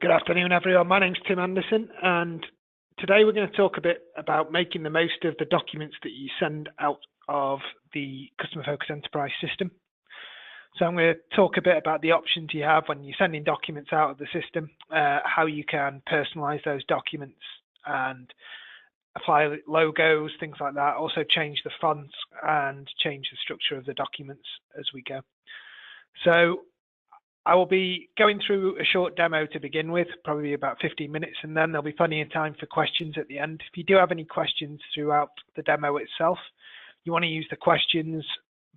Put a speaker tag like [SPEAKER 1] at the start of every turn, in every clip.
[SPEAKER 1] Good afternoon, everyone. My name's Tim Anderson, and today we're going to talk a bit about making the most of the documents that you send out of the Customer Focused Enterprise system. So I'm going to talk a bit about the options you have when you're sending documents out of the system, how you can personalize those documents and apply logos, things like that, also change the fonts and change the structure of the documents as we go. So I will be going through a short demo to begin with, probably about 15 minutes, and then there'll be plenty of time for questions at the end. If you do have any questions throughout the demo itself, you want to use the questions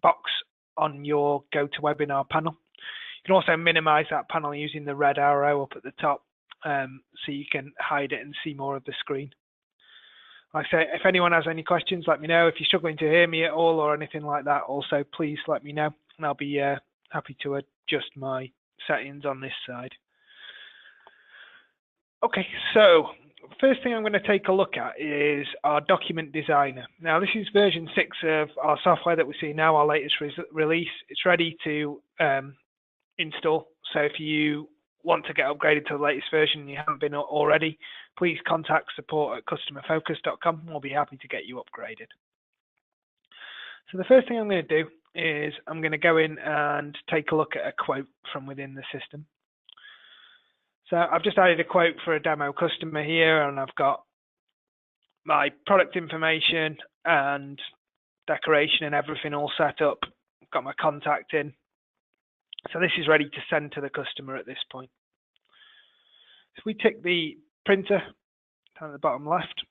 [SPEAKER 1] box on your GoToWebinar panel. You can also minimize that panel using the red arrow up at the top, so you can hide it and see more of the screen. Like I say, if anyone has any questions, let me know. If you're struggling to hear me at all or anything like that, also please let me know, and I'll be happy to adjust my settings on this side. Okay, so first thing I'm going to take a look at is our document designer. Now this is version 6 of our software that we see now, our latest release. It's ready to install. So if you want to get upgraded to the latest version and you haven't been already, please contact support@customerfocused.com. We'll be happy to get you upgraded. So the first thing I'm going to do is I'm going to go in and take a look at a quote from within the system. So I've just added a quote for a demo customer here, and I've got my product information and decoration and everything all set up. I've got my contact in. So this is ready to send to the customer at this point. If we tick the printer down at the bottom left,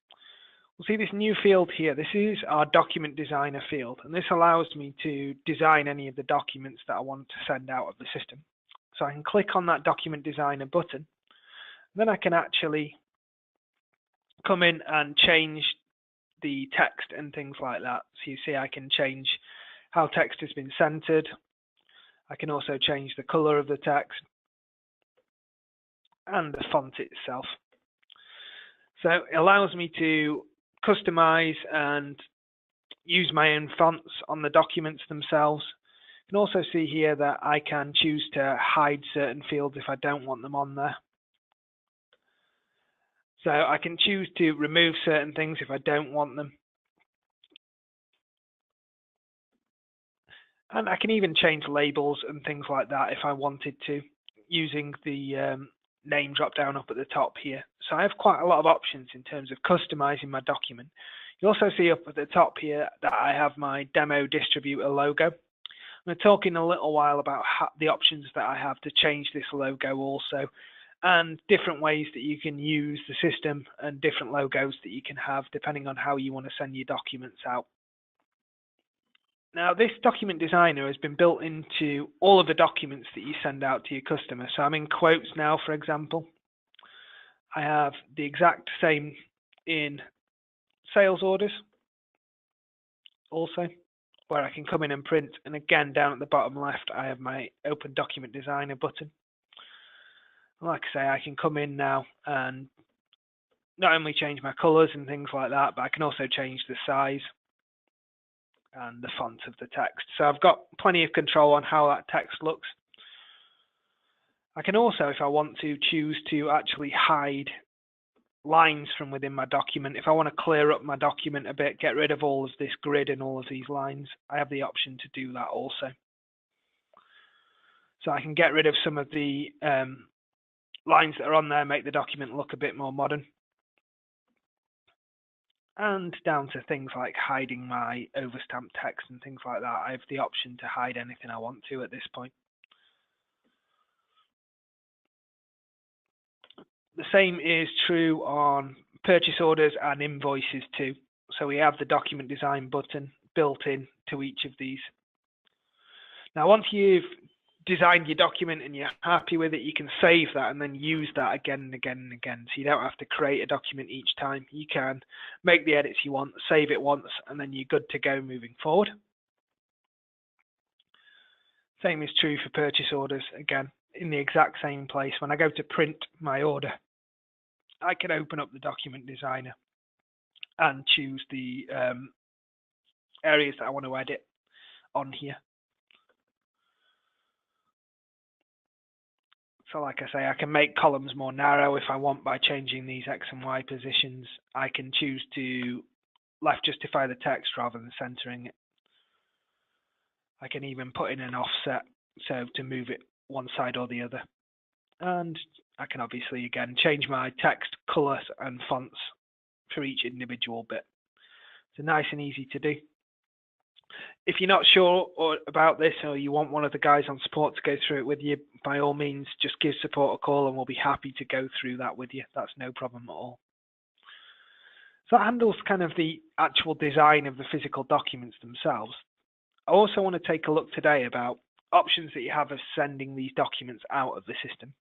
[SPEAKER 1] we'll see this new field here. This is our document designer field, and this allows me to design any of the documents that I want to send out of the system. So I can click on that document designer button, and then I can actually come in and change the text and things like that. So you see I can change how text has been centered. I can also change the color of the text and the font itself. So it allows me to customize and use my own fonts on the documents themselves. You can also see here that I can choose to hide certain fields if I don't want them on there. So I can choose to remove certain things if I don't want them. And I can even change labels and things like that if I wanted to, using the name drop down up at the top here. So I have quite a lot of options in terms of customizing my document. You also see up at the top here that I have my demo distributor logo. I'm going to talk in a little while about the options that I have to change this logo also, and different ways that you can use the system and different logos that you can have depending on how you want to send your documents out. Now, this document designer has been built into all of the documents that you send out to your customer. So I'm in quotes now, for example. I have the exact same in sales orders also, where I can come in and print. And again, down at the bottom left, I have my Open Document Designer button. Like I say, I can come in now and not only change my colors and things like that, but I can also change the size and the font of the text. So I've got plenty of control on how that text looks. I can also, if I want to, choose to actually hide lines from within my document. If I want to clear up my document a bit, get rid of all of this grid and all of these lines, I have the option to do that also. So I can get rid of some of the lines that are on there, make the document look a bit more modern. And down to things like hiding my overstamped text and things like that. I have the option to hide anything I want to at this point. The same is true on purchase orders and invoices too. So we have the document design button built in to each of these. Now, once you've designed your document and you're happy with it, you can save that and then use that again and again and again. So you don't have to create a document each time. You can make the edits you want, save it once, and then you're good to go moving forward. Same is true for purchase orders. Again, in the exact same place. When I go to print my order, I can open up the document designer and choose the areas that I want to edit on here. So like I say, I can make columns more narrow if I want by changing these X and Y positions. I can choose to left justify the text rather than centering it. I can even put in an offset, so to move it one side or the other. And I can obviously, again, change my text, color, and fonts for each individual bit. So nice and easy to do. If you're not sure about this, or you want one of the guys on support to go through it with you, by all means, just give support a call and we'll be happy to go through that with you. That's no problem at all. So that handles kind of the actual design of the physical documents themselves. I also want to take a look today about options that you have of sending these documents out of the system.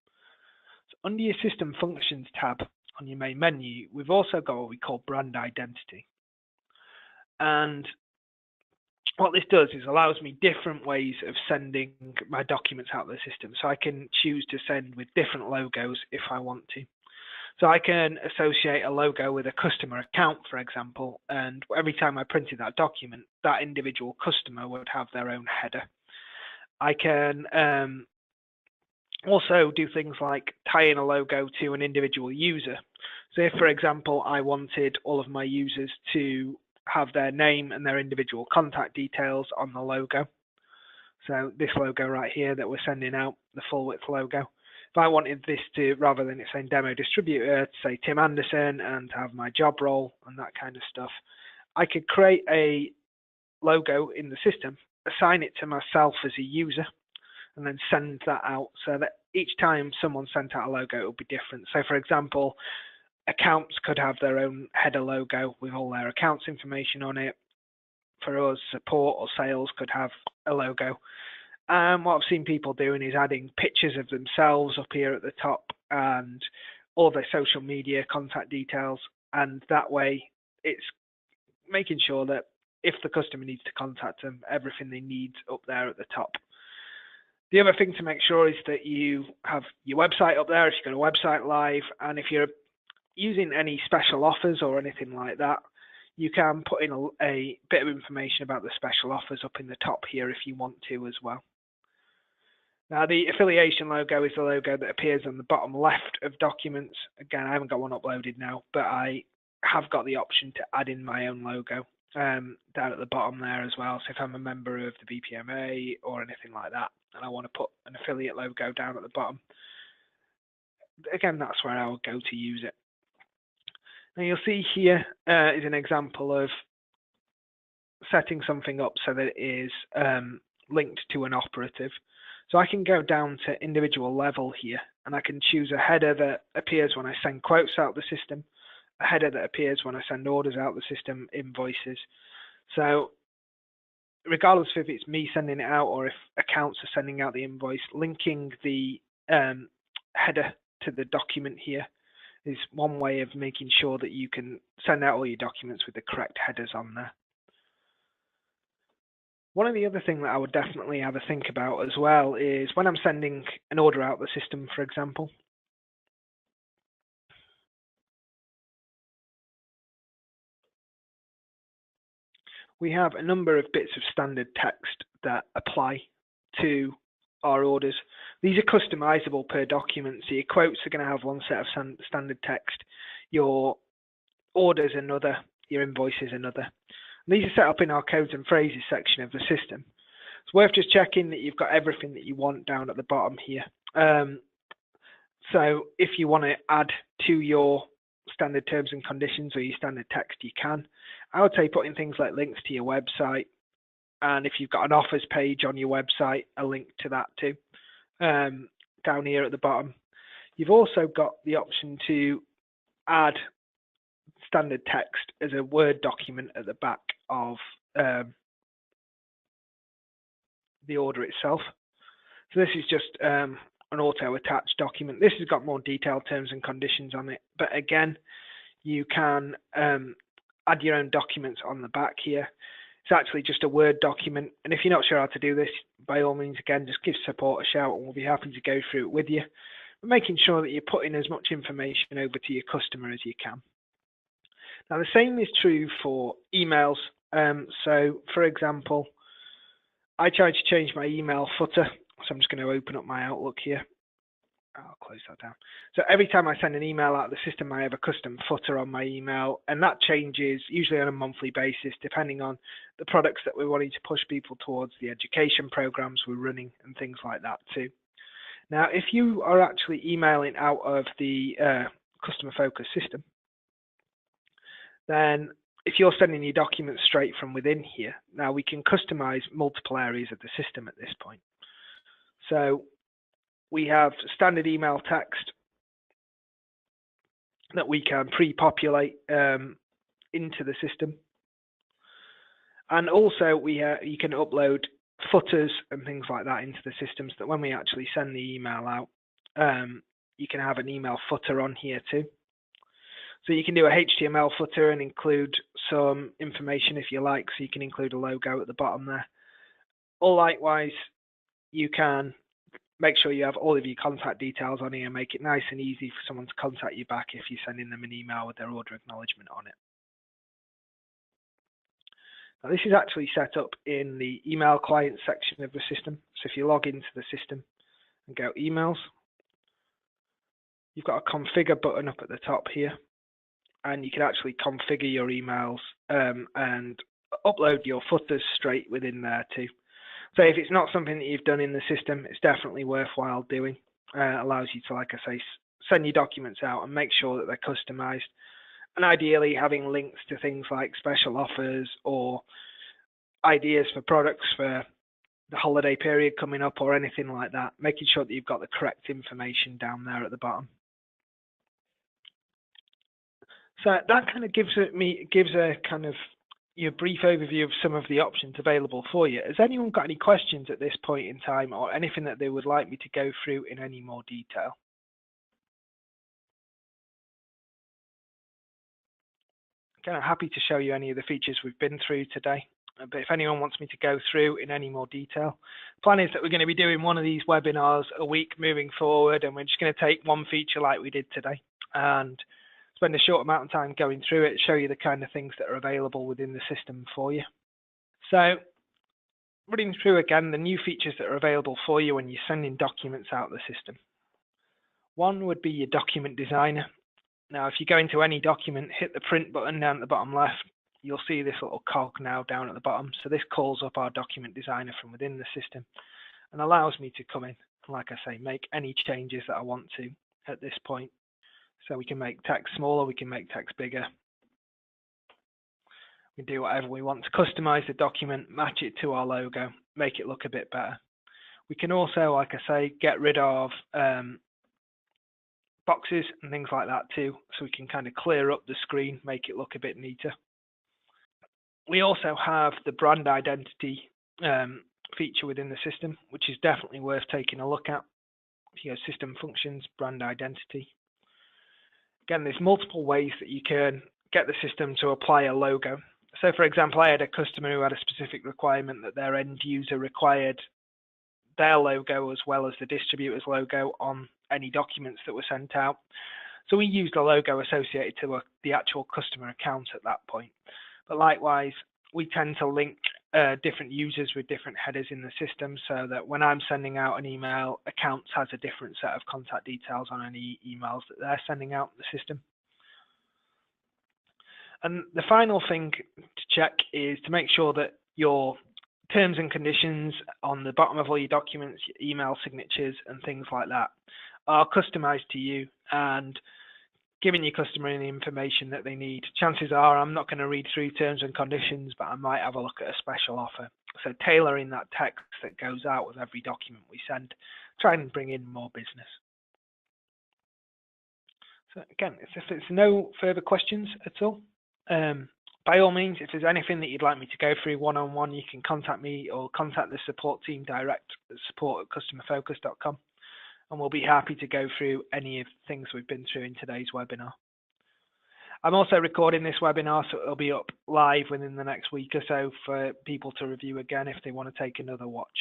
[SPEAKER 1] So under your System Functions tab on your main menu, we've also got what we call Brand Identity. And what this does is allows me different ways of sending my documents out of the system. So I can choose to send with different logos if I want to. So I can associate a logo with a customer account, for example, and every time I printed that document, that individual customer would have their own header. I can also do things like tie in a logo to an individual user. So if, for example, I wanted all of my users to have their name and their individual contact details on the logo. So this logo right here that we're sending out, the full width logo. If I wanted this to, rather than it saying demo distributor, to say Tim Anderson and have my job role and that kind of stuff, I could create a logo in the system, assign it to myself as a user, and then send that out so that each time someone sent out a logo, it will be different. So for example, accounts could have their own header logo with all their accounts information on it. For us, support or sales could have a logo. What I've seen people doing is adding pictures of themselves up here at the top and all their social media contact details. And that way it's making sure that if the customer needs to contact them, everything they need up there at the top. The other thing to make sure is that you have your website up there if you've got a website live, and if you're using any special offers or anything like that, you can put in a bit of information about the special offers up in the top here if you want to as well. Now the affiliation logo is the logo that appears on the bottom left of documents. Again, I haven't got one uploaded now, but I have got the option to add in my own logo down at the bottom there as well. So if I'm a member of the BPMA or anything like that, and I want to put an affiliate logo down at the bottom, again, that's where I will go to use it. Now you'll see here is an example of setting something up so that it is linked to an operative. So I can go down to individual level here, and I can choose a header that appears when I send quotes out the system, a header that appears when I send orders out the system, invoices. So regardless of if it's me sending it out or if accounts are sending out the invoice, linking the header to the document here is one way of making sure that you can send out all your documents with the correct headers on there. One of the other things that I would definitely have a think about as well is when I'm sending an order out the system, for example, we have a number of bits of standard text that apply to our orders. These are customizable per document, so your quotes are going to have one set of standard text, your orders another, your invoices another. And these are set up in our codes and phrases section of the system. It's worth just checking that you've got everything that you want down at the bottom here. So if you want to add to your standard terms and conditions or your standard text, you can. I would say put in things like links to your website, and if you've got an offers page on your website, a link to that too, down here at the bottom. You've also got the option to add standard text as a Word document at the back of the order itself. So this is just an auto-attached document. This has got more detailed terms and conditions on it, but again, you can add your own documents on the back here. It's actually just a Word document, and if you're not sure how to do this, by all means, again, just give support a shout and we'll be happy to go through it with you. But making sure that you're putting as much information over to your customer as you can. Now, the same is true for emails. So, for example, I tried to change my email footer, so I'm just going to open up my Outlook here. I'll close that down. So every time I send an email out of the system, I have a custom footer on my email, and that changes usually on a monthly basis, depending on the products that we're wanting to push people towards, the education programs we're running, and things like that too. Now, if you are actually emailing out of the customer focus system, then if you're sending your documents straight from within here, now we can customize multiple areas of the system at this point. So we have standard email text that we can pre-populate into the system. And also you can upload footers and things like that into the system, so that when we actually send the email out, you can have an email footer on here too. So you can do a HTML footer and include some information if you like, so you can include a logo at the bottom there. Or likewise, you can make sure you have all of your contact details on here and make it nice and easy for someone to contact you back if you're sending them an email with their order acknowledgement on it. Now, this is actually set up in the email client section of the system. So if you log into the system and go emails, you've got a configure button up at the top here, and you can actually configure your emails and upload your footers straight within there too. So if it's not something that you've done in the system, it's definitely worthwhile doing. It allows you to, like I say, send your documents out and make sure that they're customized. And ideally having links to things like special offers or ideas for products for the holiday period coming up or anything like that, making sure that you've got the correct information down there at the bottom. So that kind of gives a kind of your brief overview of some of the options available for you. Has anyone got any questions at this point in time, or anything that they would like me to go through in any more detail? Again, I'm happy to show you any of the features we've been through today, but if anyone wants me to go through in any more detail, the plan is that we're going to be doing one of these webinars a week moving forward, and we're just going to take one feature like we did today and spend a short amount of time going through it, show you the kind of things that are available within the system for you. So running through again the new features that are available for you when you're sending documents out of the system. One would be your document designer. Now, if you go into any document, hit the print button down at the bottom left, you'll see this little cog now down at the bottom. So this calls up our document designer from within the system and allows me to come in and, like I say, make any changes that I want to at this point. So we can make text smaller, we can make text bigger. We can do whatever we want to customize the document, match it to our logo, make it look a bit better. We can also, like I say, get rid of boxes and things like that too, so we can kind of clear up the screen, make it look a bit neater. We also have the brand identity feature within the system, which is definitely worth taking a look at. If you go system functions, brand identity. Again, there's multiple ways that you can get the system to apply a logo. So for example, I had a customer who had a specific requirement that their end user required their logo as well as the distributor's logo on any documents that were sent out. So we used a logo associated to the actual customer account at that point. But likewise, we tend to link different users with different headers in the system, so that when I'm sending out an email, accounts has a different set of contact details on any emails that they're sending out in the system. And the final thing to check is to make sure that your terms and conditions on the bottom of all your documents, your email signatures and things like that are customized to you and giving your customer the information that they need. Chances are I'm not going to read through terms and conditions, but I might have a look at a special offer. So tailoring that text that goes out with every document we send, try and bring in more business. So again, if there's no further questions at all, by all means, if there's anything that you'd like me to go through one-on-one, you can contact me or contact the support team direct at support@customerfocus.com. And we'll be happy to go through any of the things we've been through in today's webinar. I'm also recording this webinar, so it'll be up live within the next week or so for people to review again if they want to take another watch.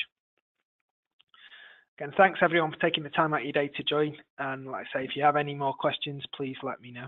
[SPEAKER 1] Again, thanks everyone for taking the time out of your day to join. And like I say, if you have any more questions, please let me know.